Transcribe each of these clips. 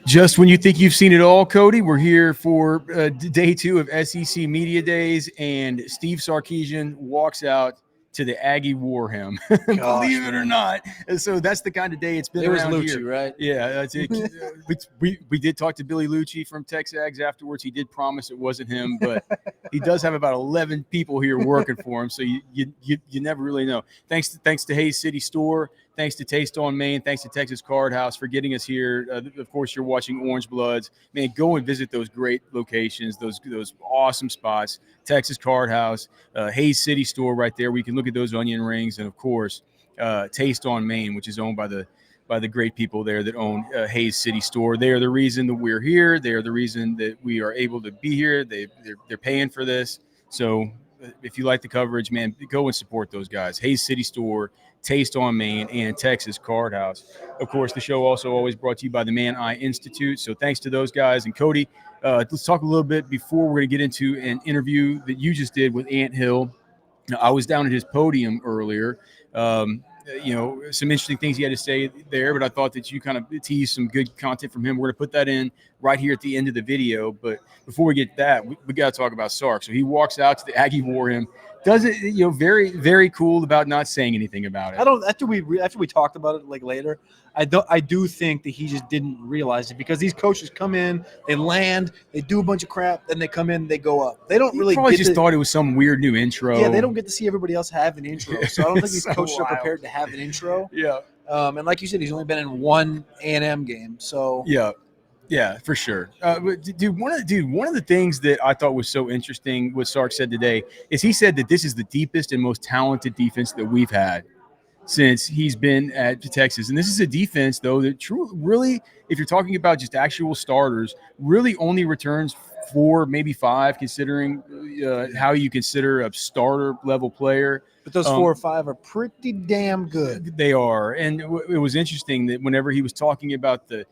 Just when you think you've seen it all, Cody, we're here for day 2 of SEC Media Days, and Steve Sarkisian walks out to the Aggie War Hymn. Believe it or not. And so that's the kind of day it's been It was around Lucci, here. right? Yeah, that's it. we did talk to Billy Lucci from Texags afterwards. He did promise it wasn't him, but he does have about 11 people here working for him, so you never really know. Thanks to Hayes City Store. Thanks to Taste on Main. Thanks to Texas Card House for getting us here. Of course, you're watching Orange Bloods. Man, go and visit those great locations, those awesome spots. Texas Card House, Hayes City Store right there. We can look at those onion rings, and of course, Taste on Main, which is owned by the great people there that own Hayes City Store. They are the reason that we're here. They are the reason that we are able to be here. They're paying for this. So if you like the coverage, man, go and support those guys. Hayes City Store, Taste on Main, and Texas Card House. Of course, the show also always brought to you by the Man Eye Institute. So thanks to those guys. And Cody, let's talk a little bit before we're going to get into an interview that you just did with Ant Hill. I was down at his podium earlier. Some interesting things he had to say there, but I thought that you kind of teased some good content from him. We're going to put that in right here at the end of the video. But before we get that, we got to talk about Sark. So he walks out to the Aggie War Hymn. Does it, very, very cool about not saying anything about it. I don't. After we talked about it like later, I do think that he just didn't realize it, because these coaches come in, they land, they do a bunch of crap, then they come in, they go up. They don't really probably just thought it was some weird new intro. Yeah, they don't get to see everybody else have an intro, so I don't think these so coaches wild. are prepared to have an intro. Yeah. And like you said, he's only been in one A&M game, so Yeah, for sure. One of the things that I thought was so interesting what Sark said today is he said that this is the deepest and most talented defense that we've had since he's been at Texas. And this is a defense, though, that really, if you're talking about just actual starters, really only returns 4, maybe 5, considering how you consider a starter level player. But those 4 or 5 are pretty damn good. They are. And it was interesting that whenever he's talking about the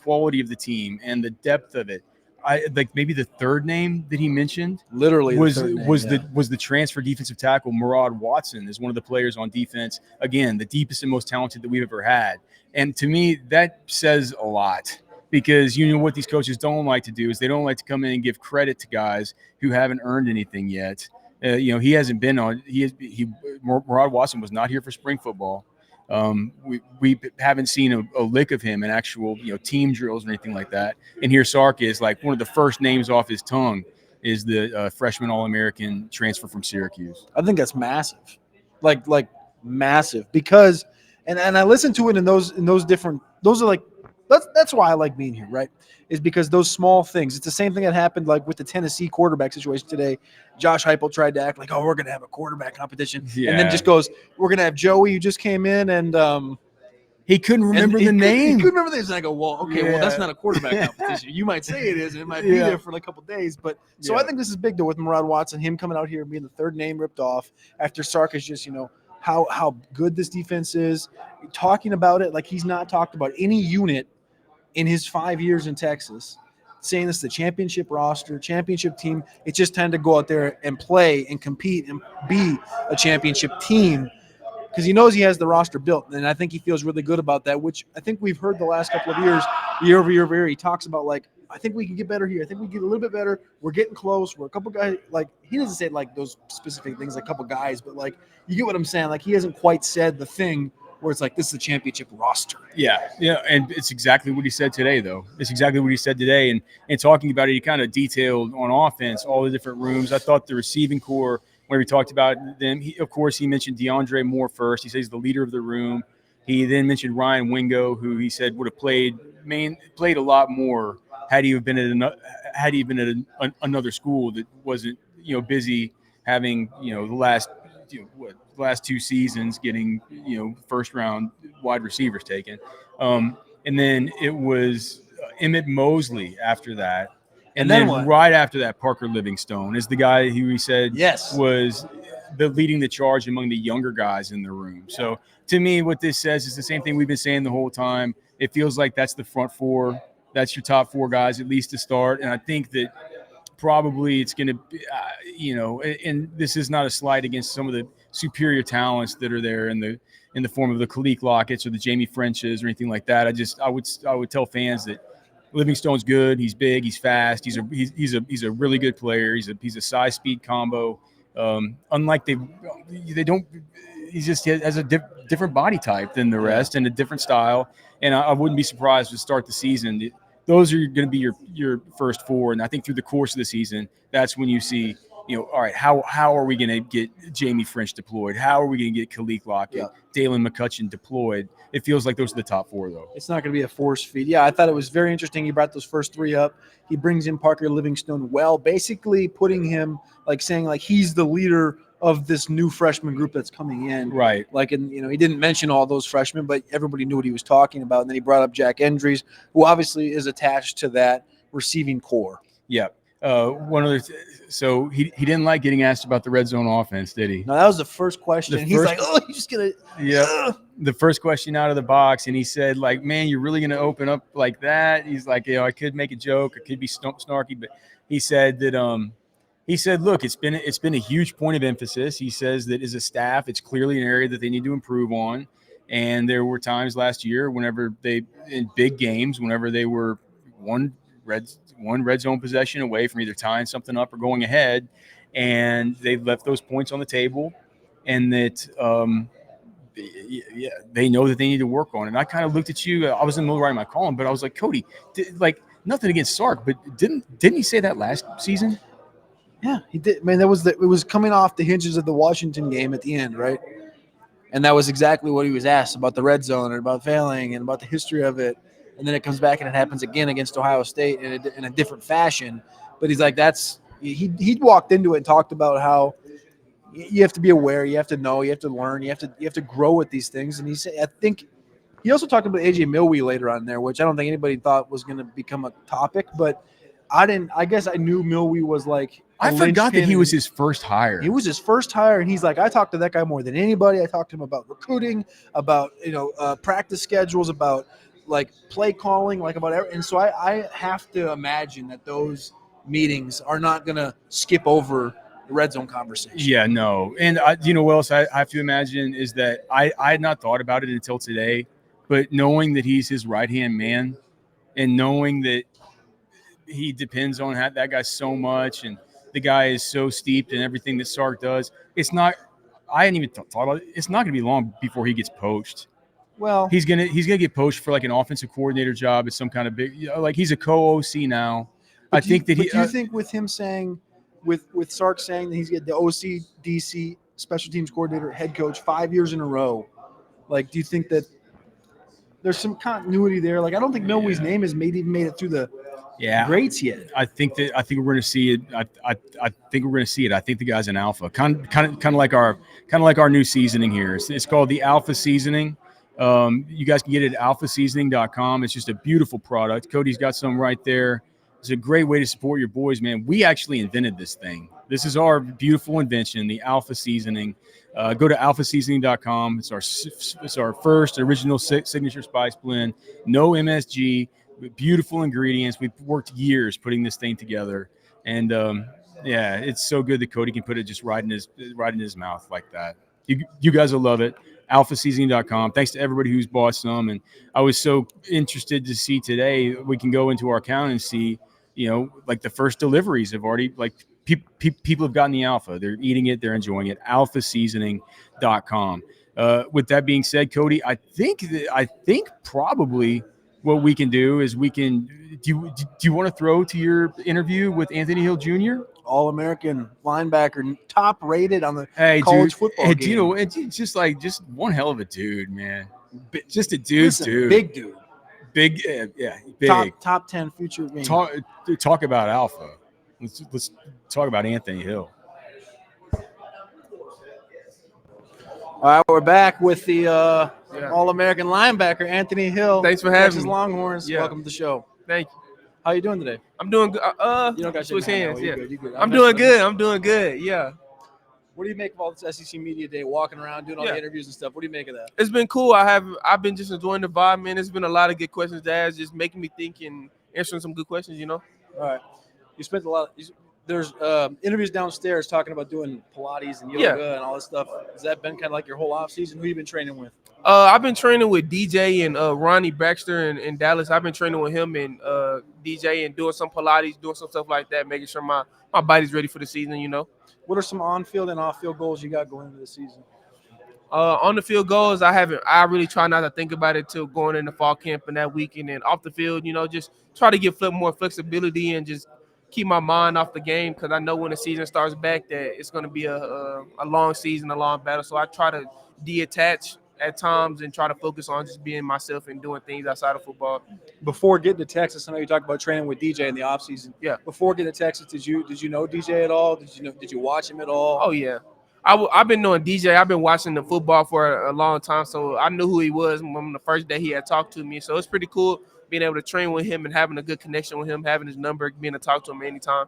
quality of the team and the depth of it, I like maybe the third name that he mentioned literally was the transfer defensive tackle Murad Watson is one of the players on defense. Again, the deepest and most talented that we've ever had. And to me, that says a lot, because what these coaches don't like to do is they don't like to come in and give credit to guys who haven't earned anything yet. He hasn't been on. Murad Watson was not here for spring football. We haven't seen a lick of him in actual team drills or anything like that. And here Sark is like one of the first names off his tongue is the freshman All-American transfer from Syracuse. I think that's massive, like massive, because and I listened to it in those different. Those are like that's why I like being here, right? Is because those small things. It's the same thing that happened like with the Tennessee quarterback situation today. Josh Heupel tried to act like, oh, we're going to have a quarterback competition. Yeah. And then just goes, we're going to have Joey who just came in and he couldn't remember the name. He couldn't remember this. And I go, well, okay, well, that's not a quarterback competition. You might say it is, and it might be there for like a couple of days. But so I think this is big, though, with Murad Watson, him coming out here and being the third name ripped off after Sark is just, how good this defense is. Talking about it like he's not talked about any unit in his 5 years in Texas, saying this is the championship roster, championship team. It's just time to go out there and play and compete and be a championship team, because he knows he has the roster built. And I think he feels really good about that, which I think we've heard the last couple of years, year over year, he talks about like, I think we can get better here. I think we get a little bit better. We're getting close. We're a couple guys. Like, he doesn't say like those specific things, like a couple guys, but like, you get what I'm saying? Like, he hasn't quite said the thing where it's like, this is a championship roster. Yeah, and it's exactly what he said today, though. It's exactly what he said today. And talking about it, he kind of detailed on offense all the different rooms. I thought the receiving core, when we talked about them, of course, he mentioned DeAndre Moore first. He says he's the leader of the room. He then mentioned Ryan Wingo, who he said would have played a lot more had he been at another school that wasn't busy having the last 2 seasons getting first round wide receivers taken, and then it was Emmett Mosley after that, and then right after that Parker Livingstone is the guy who he said was leading the charge among the younger guys in the room. So to me, what this says is the same thing we've been saying the whole time. It feels like that's the front 4, that's your top 4 guys at least to start, and I think that probably it's going to be, and this is not a slight against some of the superior talents that are there in in the form of the Kalik Lockett's or the Jamie Frenches or anything like that. I would tell fans that Livingstone's good. He's big. He's fast. He's a really good player. He's a size speed combo. Unlike they don't. He just has a different body type than the rest and a different style. And I wouldn't be surprised to start the season. Those are going to be your first four. And I think through the course of the season, that's when you see, all right, how are we going to get Jamie French deployed? How are we going to get Kalik Lockett, Dalen McCutcheon deployed? It feels like those are the top four, though. It's not going to be a force feed. Yeah, I thought it was very interesting. He brought those first three up. He brings in Parker Livingstone basically putting him, saying he's the leader of this new freshman group that's coming in. Right. He didn't mention all those freshmen, but everybody knew what he was talking about. And then he brought up Jack Endries, who obviously is attached to that receiving core. Yeah. So he didn't like getting asked about the red zone offense, did he? No, that was the first question. He's like, "Oh, you're just gonna." Yeah. The first question out of the box, and he said, "Man, you're really gonna open up like that?" He's like, I could make a joke, I could be snarky, but he said that look, it's been a huge point of emphasis. He says that as a staff, it's clearly an area that they need to improve on. And there were times last year whenever in big games, whenever they were one red zone possession away from either tying something up or going ahead, and they've left those points on the table, and that they know that they need to work on it. And I kind of looked at you. I was in the middle of writing my column, but I was like, Cody, nothing against Sark, but didn't he say that last season? Yeah, he did. Man, it was coming off the hinges of the Washington game at the end, right? And that was exactly what he was asked about the red zone and about failing and about the history of it. And then it comes back and it happens again against Ohio State in a different fashion. But he's like, he walked into it and talked about how you have to be aware, you have to know, you have to learn, you have to grow with these things. And he said, I think he also talked about AJ Milwee later on there, which I don't think anybody thought was going to become a topic, but I guess I knew Milwee was I forgot that he was his first hire. He was his first hire, and he's like, I talked to that guy more than anybody. I talked to him about recruiting, about practice schedules, about play calling, about everything. And so I have to imagine that those meetings are not going to skip over the red zone conversation. Yeah, no. And what else I have to imagine is that I had not thought about it until today, but knowing that he's his right-hand man and knowing that he depends on that guy so much, and the guy is so steeped in everything that Sark does. It's not. I hadn't even thought about it. It's not going to be long before he gets poached. Well, he's gonna get poached for an offensive coordinator job at some kind of big. He's a co-OC now. I think that he. Do you think with him saying, with Sark saying that he's get the OC, DC, special teams coordinator, head coach 5 years in a row, do you think that there's some continuity there? I don't think Milwee's name has even made it through the greats yet. I think we're going to see it. I think we're going to see it. I think the guy's an alpha, kind of like our new seasoning here. It's called the Alpha Seasoning. You guys can get it at alphaseasoning.com. It's just a beautiful product. Cody's got some right there. It's a great way to support your boys, man. We actually invented this thing. This is our beautiful invention, the Alpha Seasoning. Go to alphaseasoning.com. It's our first original signature spice blend. No MSG. Beautiful ingredients. We've worked years putting this thing together, and it's so good that Cody can put it just right in his mouth like that. You guys will love it. alphaseasoning.com. Thanks to everybody who's bought some, and I was so interested to see today. We can go into our account and see, the first deliveries have already people have gotten the alpha. They're eating it. They're enjoying it. alphaseasoning.com. With that being said, Cody, I think probably what we can do is do you want to throw to your interview with Anthony Hill Jr.? All-American linebacker, top rated on the college football game. It's just one hell of a dude, man. Just a dude. Big dude. Big, big. Top 10 future game. Talk about alpha. Let's talk about Anthony Hill. All right, we're back with the All-American linebacker, Anthony Hill. Thanks for having Texas me. Longhorns. Yeah. Welcome to the show. Thank you. How you doing today? I'm doing good. You don't got switch hands. Yeah. You good. I'm doing good. I'm doing good. Yeah. What do you make of all this SEC Media Day, walking around, doing all the interviews and stuff? What do you make of that? It's been cool. I've been just enjoying the vibe, man. It's been a lot of good questions to ask, just making me think and answering some good questions, All right. You spent a lot. There's interviews downstairs talking about doing Pilates and yoga and all this stuff. Has that been kind of like your whole off season? Who you been training with? I've been training with DJ and Ronnie Baxter in Dallas. I've been training with him and DJ and doing some Pilates, doing some stuff like that, making sure my body's ready for the season. What are some on-field and off-field goals you got going into the season? On the field goals, I haven't. I really try not to think about it till going into fall camp and that week, and then off the field, just try to get more flexibility and just keep my mind off the game because I know when the season starts back that it's going to be a long season, a long battle. So I try to detach at times and try to focus on just being myself and doing things outside of football. Before getting to Texas, I know you talked about training with DJ in the offseason. Yeah. Before getting to Texas, did you know DJ at all? Did you watch him at all? Oh yeah. I've been knowing DJ. I've been watching the football for a long time, so I knew who he was from the first day he had talked to me. So it's pretty cool being able to train with him and having a good connection with him, having his number, being able to talk to him anytime.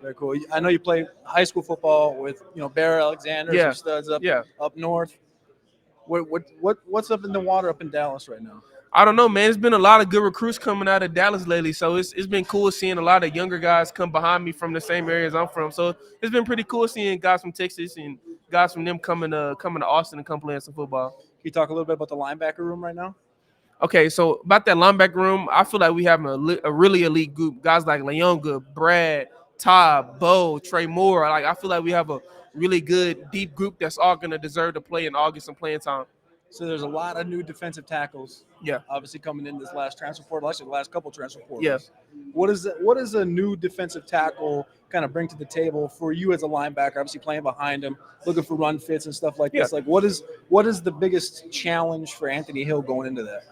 Very cool. I know you play high school football with Bear Alexander, Yeah. some studs up Yeah. up north. What's up in the water up in Dallas right now? I don't know, man. There's been a lot of good recruits coming out of Dallas lately, so it's been cool seeing a lot of younger guys come behind me from the same areas I'm from. So it's been pretty cool seeing guys from Texas and guys from them coming to Austin and come playing some football. Can you talk a little bit about the linebacker room right now? Okay, so about that linebacker room, I feel like we have a really elite group. Guys like Leonga, Brad, Todd, Bo, Trey Moore. Like I feel like we have a really good, deep group that's all going to deserve to play and all get some playing time. So there's a lot of new defensive tackles. Yeah. Obviously coming in this last transfer portal, actually the last couple transfer portals. Yeah. What does a new defensive tackle kind of bring to the table for you as a linebacker? Obviously playing behind him, looking for run fits and stuff like this. Like what is the biggest challenge for Anthony Hill going into that?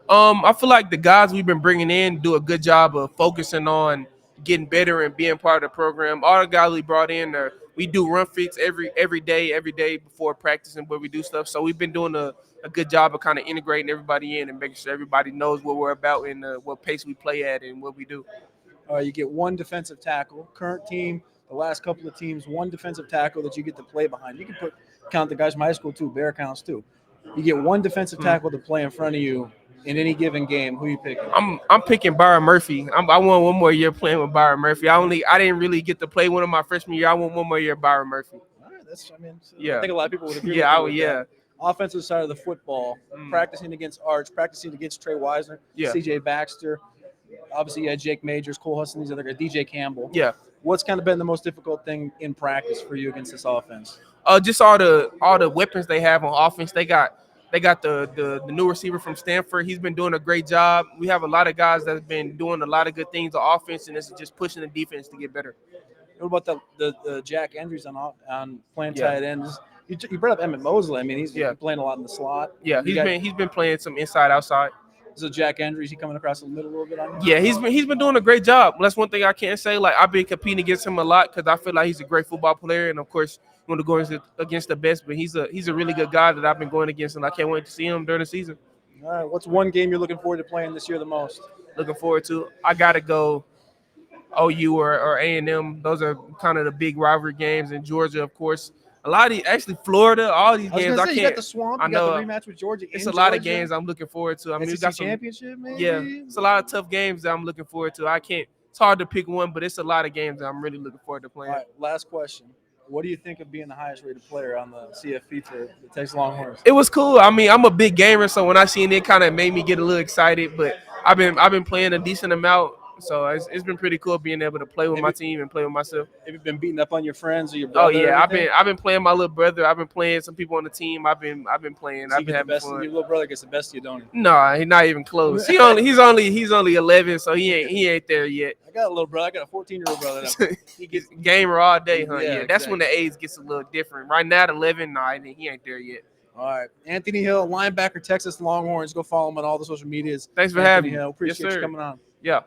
I feel like the guys we've been bringing in do a good job of focusing on getting better and being part of the program. All the guys we brought in we do run fits every day before practicing where we do stuff. So we've been doing a good job of kind of integrating everybody in and making sure everybody knows what we're about and what pace we play at and what we do. You get one defensive tackle. Current team, the last couple of teams, one defensive tackle that you get to play behind. You can count the guys from high school too. Bear counts too. You get one defensive tackle to play in front of you in any given game. Who are you picking? I'm picking Byron Murphy. I want one more year playing with Byron Murphy. I didn't really get to play one of my freshman year. I want one more year Byron Murphy. All right, Yeah. I think a lot of people would agree. Yeah, with that. Offensive side of the football, practicing against Arch, practicing against Trey Wisner, CJ Baxter. Obviously, you had Jake Majors, Cole Hudson, these other guys, DJ Campbell. Yeah. What's kind of been the most difficult thing in practice for you against this offense? Just all the weapons they have on offense. They got the new receiver from Stanford. He's been doing a great job. We have a lot of guys that have been doing a lot of good things on offense, and it's just pushing the defense to get better. What about the Jack Andrews on playing tight ends? You brought up Emmett Mosley. I mean, he's been playing a lot in the slot. Yeah, he's been playing some inside outside. So Jack Andrews, he coming across the middle a little bit on you? Yeah, he's been doing a great job. That's one thing I can't say. Like I've been competing against him a lot because I feel like he's a great football player, and of course you want to go against the best. But he's a really good guy that I've been going against, and I can't wait to see him during the season. All right, what's one game you're looking forward to playing this year the most? Looking forward to. I gotta go OU or A&M. Those are kind of the big rivalry games. In Georgia, of course. A lot of actually Florida, all these games. I can't. You got the Swamp. I know. You got the rematch with Georgia. It's a lot of games I'm looking forward to. I mean, we got some championship, maybe. Yeah, it's a lot of tough games that I'm looking forward to. I can't. It's hard to pick one, but it's a lot of games that I'm really looking forward to playing. All right, last question. What do you think of being the highest rated player on the CFP for the Texas Longhorns? It was cool. I mean, I'm a big gamer, so when I seen it, kind of made me get a little excited. But I've been playing a decent amount. So it's been pretty cool being able to play with my team and play with myself. Have you been beating up on your friends or your brother? Oh yeah, I've been playing my little brother. I've been playing some people on the team. I've been playing. So I've been having fun. Your little brother gets the best of you, don't he? No, he's not even close. He's only 11, so he ain't there yet. I got a little brother. I got a 14-year-old brother. He gets gamer all day, huh? Yeah, Yeah, that's when the age gets a little different. Right now, at 11, he ain't there yet. All right, Anthony Hill, linebacker, Texas Longhorns. Go follow him on all the social medias. Thanks for having me. Hill. Appreciate Yes, you sir. coming on. Yeah.